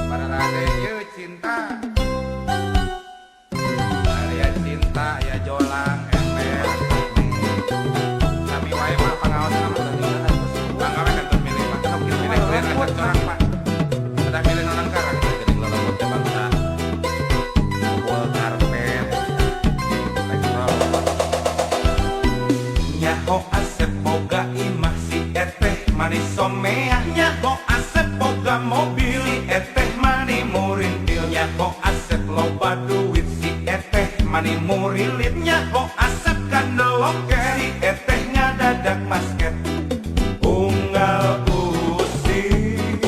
Para rade ieu cinta. Aya cinta, aya jolang, ember. Kami wae mah pangaos nama tadi. Bangga we kantor milih Pak. Kenapa milih keren kantor corak Pak. Sudah milih nonang karang geuning lolobot teh bangsa. Wall karpet. Elektrol. Nyaho Asep boga imah si eteh manis somea. Nyaho Asep boga mobil si eteh mani murintil. Nyaho Asep loba duit si eteh mani murilit. Nyaho Asep kandeloke si eteh ngadadak basket. Unggal usik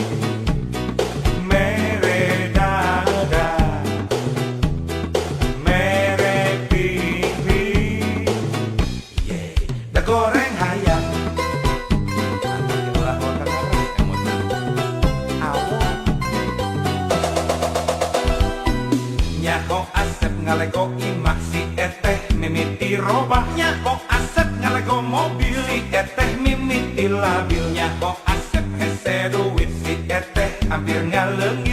mere dada mere pipi da goreng hayam. Itulah hotel emosi awal. Nyaho Asep ngalego imah si eteh mimiti robah. Nyaho Asep ngalego mobil si eteh mimiti labil. Nyaho Asep hese duit si eteh hampir ngaleungit.